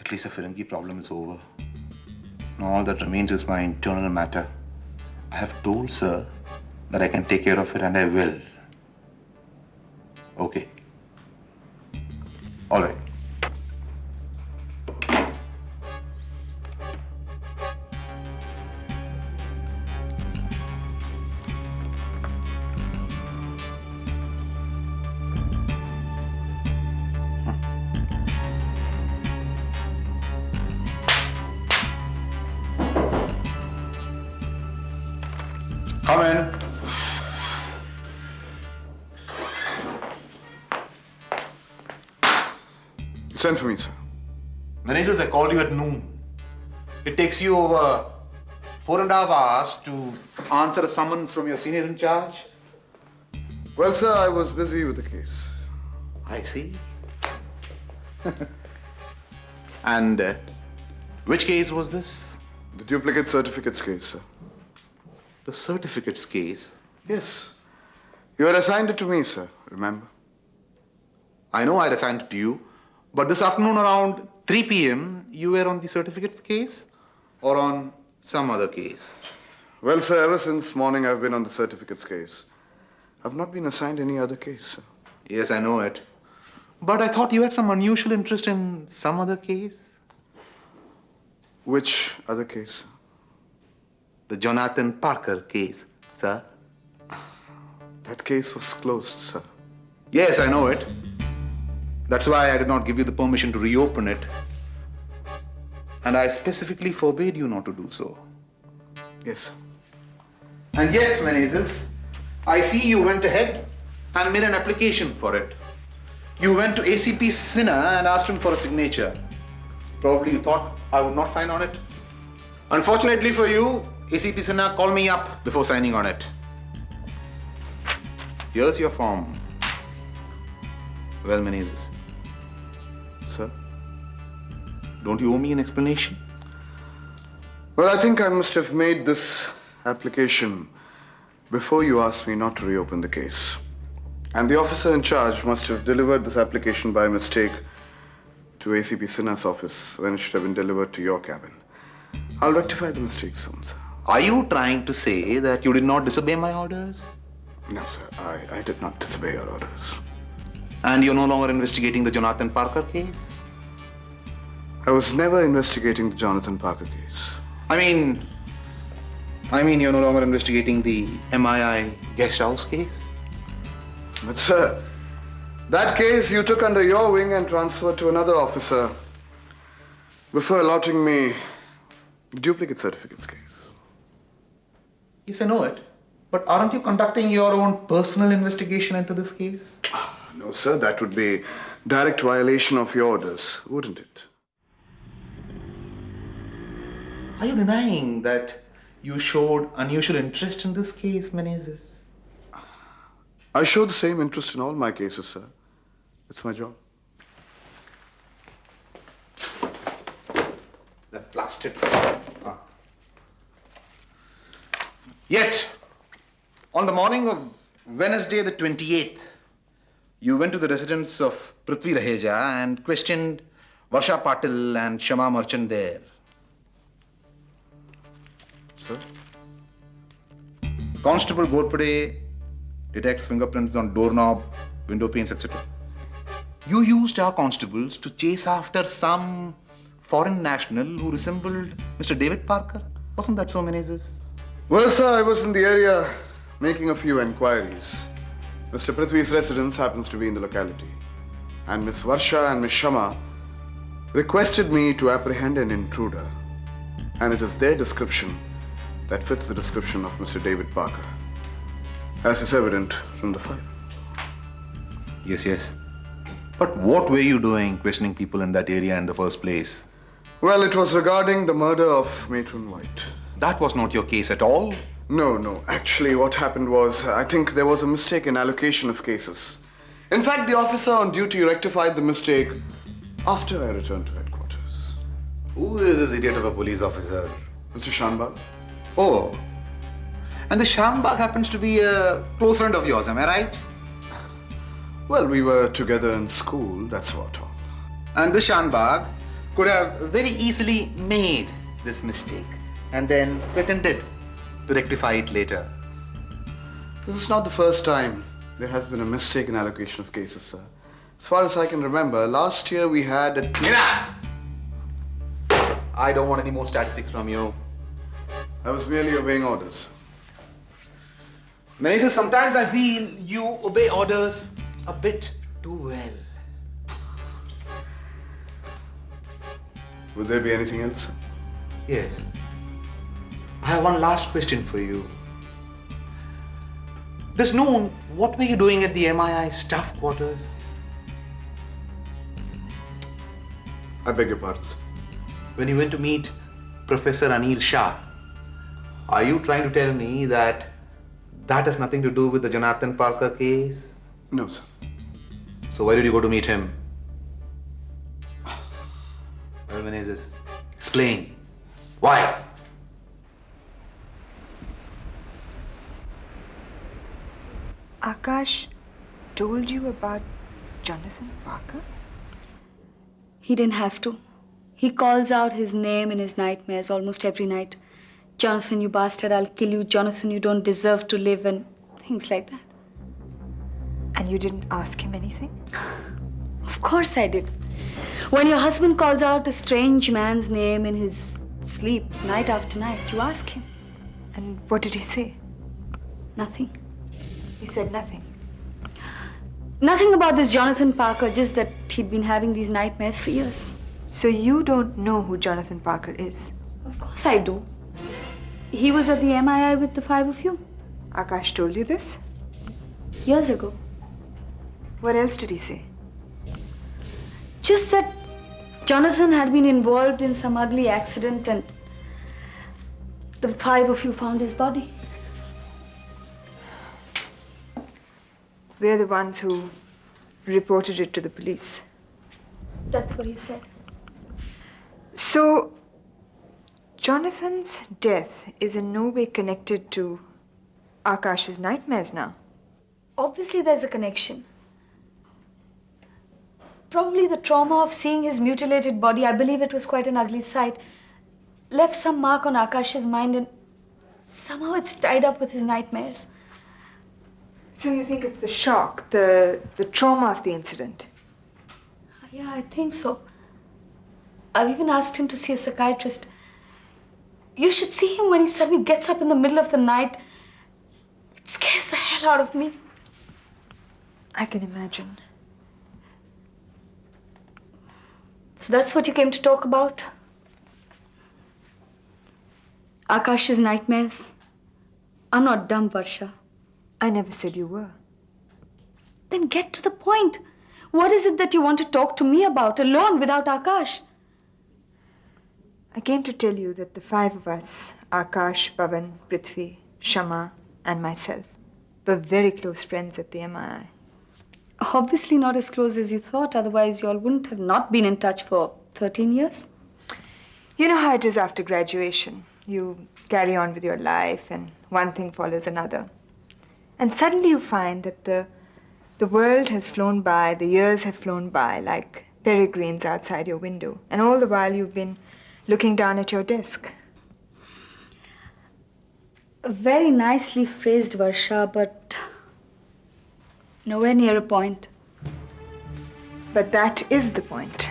At least the Firangi problem is over. Now all that remains is my internal matter. I have told sir that I can take care of it and I will. Okay. All right. Come in. Send for me, sir. Menezes, I called you at noon. It takes you over 4.5 hours to answer a summons from your senior in charge. Well, sir, I was busy with the case. I see. And which case was this? The duplicate certificates case, sir. The certificates case. Yes. You had assigned it to me, sir, remember? I know I assigned it to you, but this afternoon around 3 p.m., you were on the certificates case or on some other case? Well, sir, ever since morning I've been on the certificates case. I've not been assigned any other case, sir. Yes, I know it. But I thought you had some unusual interest in some other case. Which other case, sir? The Jonathan Parker case, sir. That case was closed, sir. Yes, I know it. That's why I did not give you the permission to reopen it. And I specifically forbade you not to do so. Yes, sir. And yet, Menezes, I see you went ahead and made an application for it. You went to ACP Sinha and asked him for a signature. Probably you thought I would not sign on it. Unfortunately for you, ACP Sinha called me up before signing on it. Here's your form. Well, Menezes. Sir? Don't you owe me an explanation? Well, I think I must have made this application before you asked me not to reopen the case. And the officer in charge must have delivered this application by mistake to ACP Sinha's office when it should have been delivered to your cabin. I'll rectify the mistake soon, sir. Are you trying to say that you did not disobey my orders? No, sir. I did not disobey your orders. And you're no longer investigating the Jonathan Parker case? I was never investigating the Jonathan Parker case. I mean, you're no longer investigating the MII guest house case? But, sir, that case you took under your wing and transferred to another officer before allotting me the duplicate certificates case. Yes, I know it. But aren't you conducting your own personal investigation into this case? No, sir, that would be direct violation of your orders, wouldn't it? Are you denying that you showed unusual interest in this case, Menezes? I show the same interest in all my cases, sir. It's my job. That blasted. Yet, on the morning of Wednesday the 28th, you went to the residence of Prithvi Raheja and questioned Varsha Patil and Shama Merchant there. Sir? Constable Gorpade detects fingerprints on doorknob, window panes, etc. You used our constables to chase after some foreign national who resembled Mr. David Parker. Wasn't that so, Menezes? Well, sir, I was in the area making a few enquiries. Mr. Prithvi's residence happens to be in the locality. And Miss Varsha and Miss Shama requested me to apprehend an intruder. And it is their description that fits the description of Mr. David Parker, as is evident from the file. Yes. But what were you doing questioning people in that area in the first place? Well, it was regarding the murder of Matron White. That was not your case at all. No. Actually, what happened was, I think there was a mistake in allocation of cases. In fact, the officer on duty rectified the mistake after I returned to headquarters. Who is this idiot of a police officer? Mr. Shanbag? Oh. And the Shambag happens to be a close friend of yours, am I right? Well, we were together in school, that's what all. And this Shambag could have very easily made this mistake and then pretended to rectify it later. This is not the first time there has been a mistaken allocation of cases, sir. As far as I can remember, last year we had a... Enough! I don't want any more statistics from you. I was merely obeying orders. Manager, sometimes I feel you obey orders a bit too well. Would there be anything else, sir? Yes. I have one last question for you. This noon, what were you doing at the MII staff quarters? I beg your pardon, sir. When you went to meet Professor Anil Shah, are you trying to tell me that that has nothing to do with the Jonathan Parker case? No, sir. So why did you go to meet him? Well, Menezes, explain. Why? Aakash told you about Jonathan Parker? He didn't have to. He calls out his name in his nightmares almost every night. Jonathan, you bastard, I'll kill you. Jonathan, you don't deserve to live, and things like that. And you didn't ask him anything? Of course I did. When your husband calls out a strange man's name in his sleep night after night, you ask him. And what did he say? Nothing. He said nothing. Nothing about this Jonathan Parker, just that he'd been having these nightmares for years. So you don't know who Jonathan Parker is? Of course I do. He was at the MII with the five of you Aakash told you this? years ago. What else did he say? Just that Jonathan had been involved in some ugly accident and the five of you found his body. We're the ones who reported it to the police. That's what he said. So, Jonathan's death is in no way connected to Aakash's nightmares now. Obviously, there's a connection. Probably the trauma of seeing his mutilated body, I believe it was quite an ugly sight, left some mark on Aakash's mind and somehow it's tied up with his nightmares. So you think it's the shock, the trauma of the incident? Yeah, I think so. I've even asked him to see a psychiatrist. You should see him when he suddenly gets up in the middle of the night. It scares the hell out of me. I can imagine. So that's what you came to talk about? Aakash's nightmares? I'm not dumb, Varsha. I never said you were. Then get to the point. What is it that you want to talk to me about, alone, without Aakash? I came to tell you that the five of us, Aakash, Pavan, Prithvi, Shama, and myself, were very close friends at the MII. Obviously not as close as you thought, otherwise you all wouldn't have not been in touch for 13 years. You know how it is after graduation. You carry on with your life and one thing follows another. And suddenly you find that the world has flown by, the years have flown by like peregrines outside your window. And all the while you've been looking down at your desk. Very nicely phrased, Varsha, but nowhere near a point. But that is the point.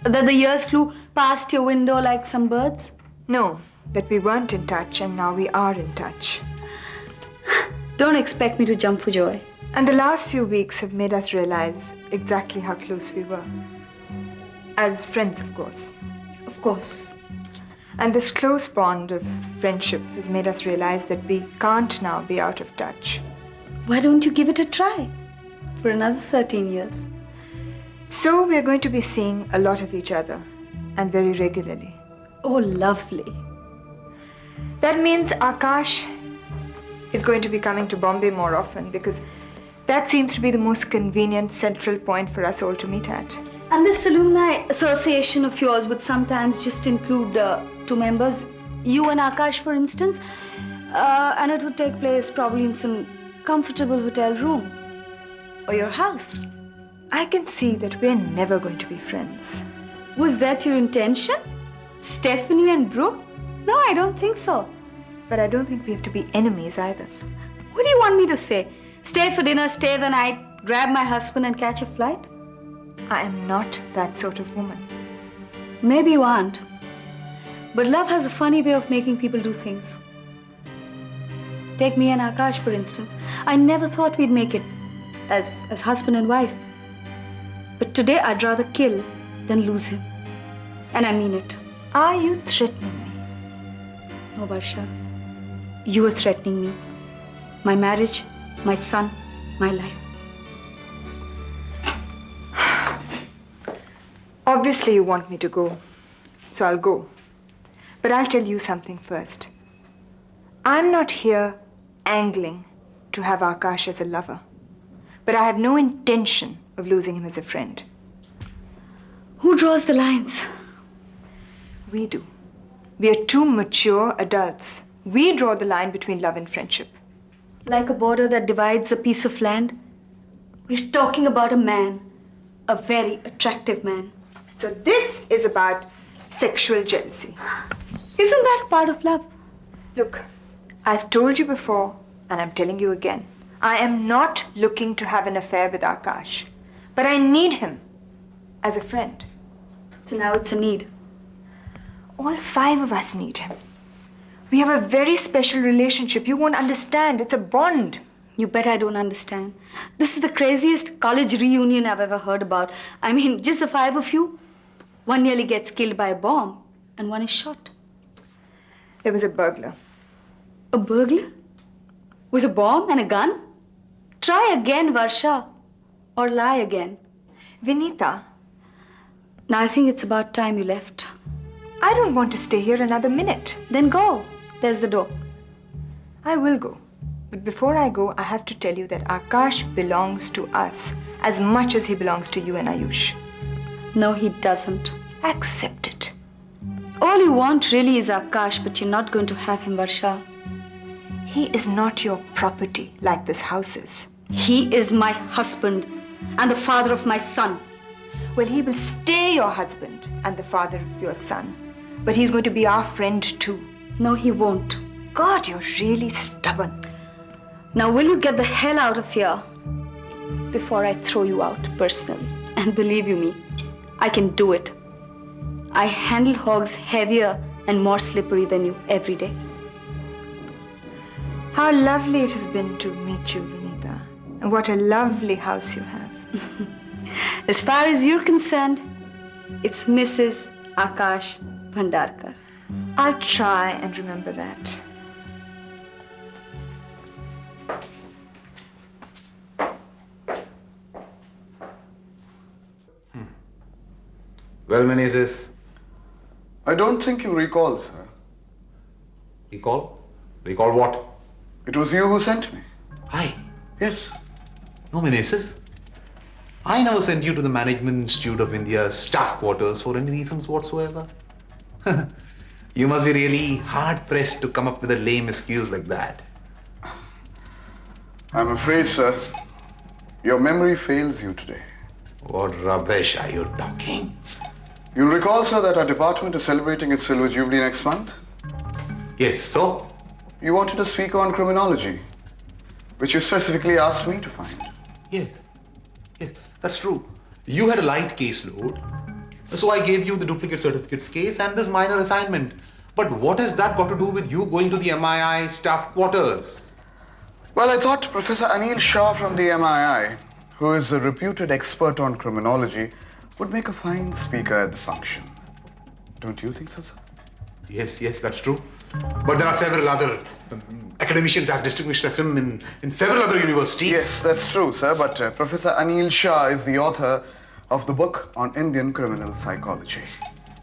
That the years flew past your window like some birds? No, that we weren't in touch and now we are in touch. Don't expect me to jump for joy. And the last few weeks have made us realize exactly how close we were. As friends, of course. Of course. And this close bond of friendship has made us realize that we can't now be out of touch. Why don't you give it a try? For another 13 years. So we're going to be seeing a lot of each other, and very regularly. Oh, lovely. That means Aakash is going to be coming to Bombay more often because that seems to be the most convenient central point for us all to meet at. And this alumni association of yours would sometimes just include 2 members, you and Aakash, for instance, and it would take place probably in some comfortable hotel room or your house. I can see that we're never going to be friends. Was that your intention? Stephanie and Brooke? No, I don't think so. But I don't think we have to be enemies either. What do you want me to say? Stay for dinner, stay the night, grab my husband and catch a flight? I am not that sort of woman. Maybe you aren't. But love has a funny way of making people do things. Take me and Aakash, for instance. I never thought we'd make it as husband and wife. But today I'd rather kill than lose him. And I mean it. Are you threatening me? No, Varsha. You are threatening me. My marriage, my son, my life. Obviously you want me to go, so I'll go. But I'll tell you something first. I'm not here angling to have Aakash as a lover. But I have no intention of losing him as a friend. Who draws the lines? We do. We are two mature adults. We draw the line between love and friendship. Like a border that divides a piece of land. We're talking about a man. A very attractive man. So this is about sexual jealousy. Isn't that a part of love? Look, I've told you before, and I'm telling you again. I am not looking to have an affair with Aakash. But I need him as a friend. So now it's a need. All 5 of us need him. We have a very special relationship. You won't understand. It's a bond. You bet I don't understand. This is the craziest college reunion I've ever heard about. I mean, just the 5 of you. One nearly gets killed by a bomb, and one is shot. There was a burglar. A burglar? With a bomb and a gun? Try again, Varsha. Or lie again. Vinita, Now I think it's about time you left. I don't want to stay here another minute. Then go. There's the door. I will go. But before I go, I have to tell you that Aakash belongs to us as much as he belongs to you and Ayush. No, he doesn't. Accept it. All you want really is Aakash, but you're not going to have him, Varsha. He is not your property like this house is. He is my husband and the father of my son. Well, he will stay your husband and the father of your son. But he's going to be our friend too. No, he won't. God, you're really stubborn. Now, will you get the hell out of here before I throw you out personally? And believe you me, I can do it. I handle hogs heavier and more slippery than you every day. How lovely it has been to meet you, Vinita. And what a lovely house you have. As far as you're concerned, it's Mrs. Aakash Bhandarkar. I'll try and remember that. Well, Menezes, I don't think you recall, sir. recall? Recall what? It was you who sent me. I? Yes. No, Menezes. I never sent you to the Management Institute of India's staff quarters for any reasons whatsoever. You must be really hard-pressed to come up with a lame excuse like that. I'm afraid, sir, your memory fails you today. What rubbish are you talking? You'll recall, sir, that our department is celebrating its Silver Jubilee next month. Yes, so? You wanted a speaker on criminology, which you specifically asked me to find. Yes. Yes, that's true. You had a light caseload, so I gave you the duplicate certificates case and this minor assignment. But what has that got to do with you going to the MII staff quarters? Well, I thought Professor Anil Shah from the MII, who is a reputed expert on criminology, would make a fine speaker at the function. Don't you think so, sir? Yes, that's true. But there are several other academicians as distinguished as him in several other universities. Yes, that's true, sir, but Professor Anil Shah is the author of the book on Indian criminal psychology.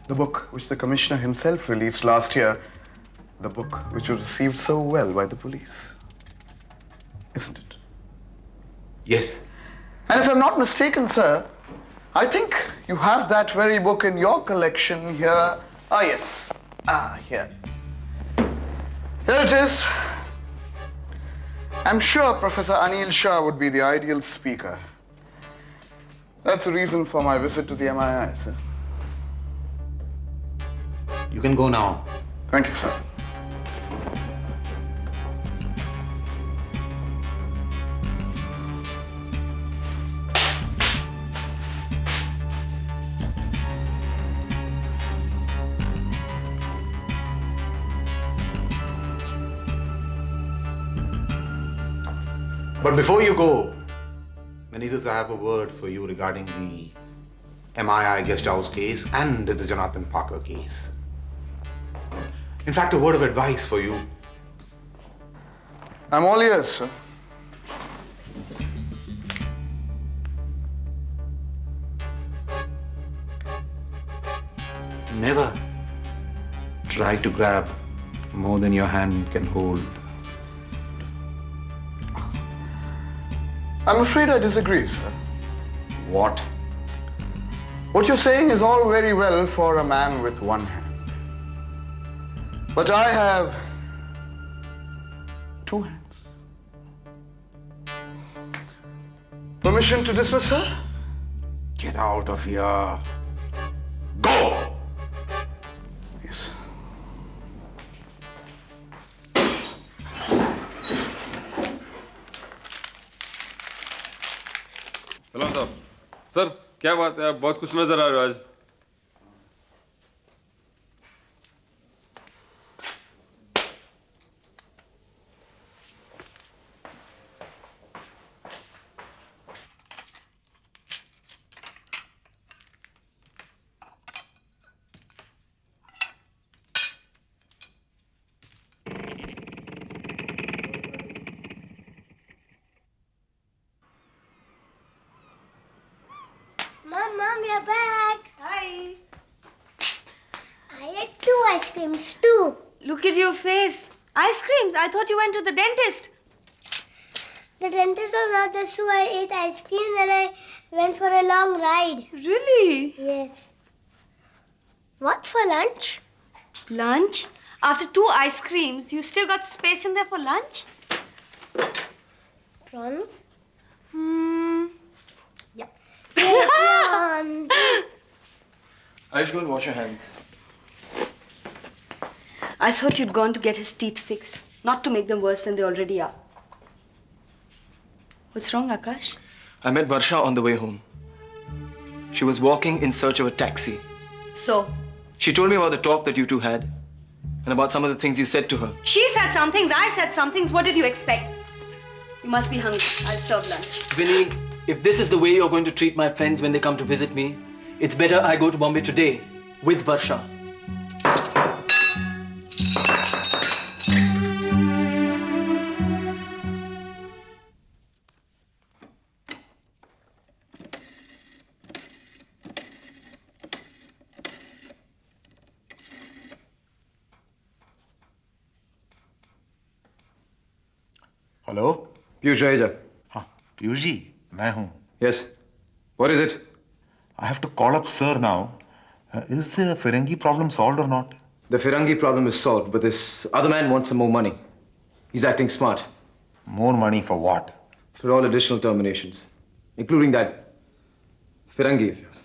The book which the commissioner himself released last year. The book which was received so well by the police. Isn't it? Yes. And if I'm not mistaken, sir, I think you have that very book in your collection here. Ah, yes. Here. Here it is. I'm sure Professor Anil Shah would be the ideal speaker. That's the reason for my visit to the MII, sir. You can go now. Thank you, sir. But before you go, Menezes, I have a word for you regarding the MII guest house case and the Jonathan Parker case. In fact, a word of advice for you. I'm all ears, sir. Never try to grab more than your hand can hold. I'm afraid I disagree, sir. What? What you're saying is all very well for a man with one hand. But I have two hands. Permission to dismiss, sir? Get out of here. Go! Yes. सलाम साहब sir क्या बात है आप बहुत कुछ नजर आ रहे हो आज Mom, we are back. Hi. I ate 2 ice creams too. Look at your face. Ice creams. I thought you went to the dentist. The dentist was not there, so I ate ice creams and I went for a long ride. Really? Yes. What's for lunch? Lunch? After 2 ice creams, you still got space in there for lunch? Prawns? Yep. Yeah, prawns. I should go and wash your hands. I thought you'd gone to get his teeth fixed, not to make them worse than they already are. What's wrong, Aakash? I met Varsha on the way home. She was walking in search of a taxi. So? She told me about the talk that you two had and about some of the things you said to her. She said some things, I said some things. What did you expect? You must be hungry. I'll serve lunch. Vinny, if this is the way you're going to treat my friends when they come to visit me, it's better I go to Bombay today with Varsha. Hello? Piyush Raheja. हाँ, पीयूष जी, मैं हूँ. Yes. What is it? I have to call up sir now. Is the Ferengi problem solved or not? The Ferengi problem is solved, but this other man wants some more money. He's acting smart. More money for what? For all additional terminations, including that Ferengi of yours.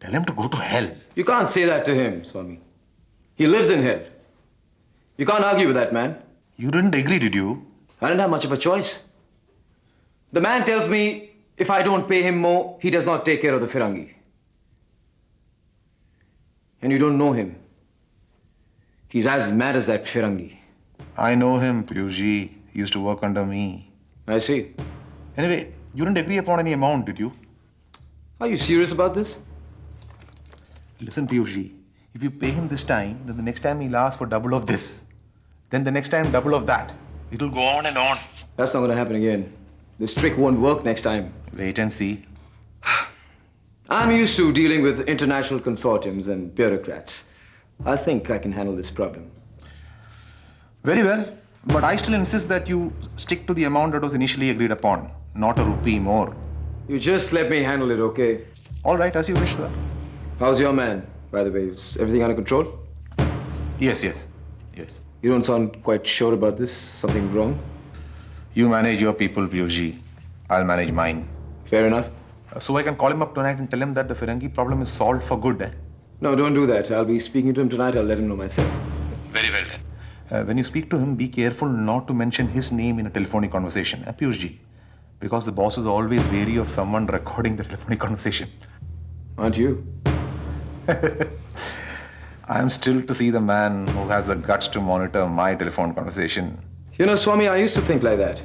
Tell him to go to hell. You can't say that to him, Swami. He lives in hell. You can't argue with that man. You didn't agree, did you? I didn't have much of a choice. The man tells me if I don't pay him more, he does not take care of the Ferengi. And you don't know him. He's as mad as that Ferengi. I know him, Piyush ji. He used to work under me. I see. Anyway, you didn't agree upon any amount, did you? Are you serious about this? Listen, Piyush ji. If you pay him this time, then the next time he'll ask for double of this. Then the next time, double of that. It'll go on and on. That's not going to happen again. This trick won't work next time. Wait and see. I'm used to dealing with international consortiums and bureaucrats. I think I can handle this problem. Very well. But I still insist that you stick to the amount that was initially agreed upon. Not a rupee more. You just let me handle it, okay? All right, as you wish, sir. How's your man, by the way? Is everything under control? Yes. You don't sound quite sure about this. Something wrong? You manage your people, Piyush ji. I'll manage mine. Fair enough. So I can call him up tonight and tell him that the Ferengi problem is solved for good, eh? No, don't do that. I'll be speaking to him tonight. I'll let him know myself. Very well then. When you speak to him, be careful not to mention his name in a telephonic conversation, Piyush ji. Because the boss is always wary of someone recording the telephonic conversation. Aren't you? I'm still to see the man who has the guts to monitor my telephone conversation. You know, Swami, I used to think like that.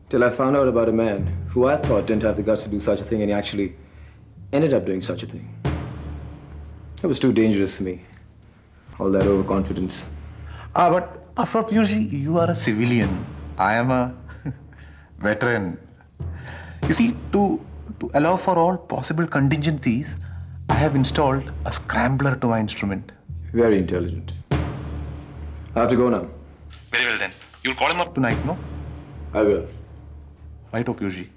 Till I found out about a man who I thought didn't have the guts to do such a thing, and he actually ended up doing such a thing. It was too dangerous for me. All that overconfidence. But after all, Piyush ji, you are a civilian. I am a veteran. You see, to allow for all possible contingencies, I have installed a scrambler to my instrument. Very intelligent. I have to go now. Very well then. You'll call him up tonight, no? I will. Right, Piyush ji.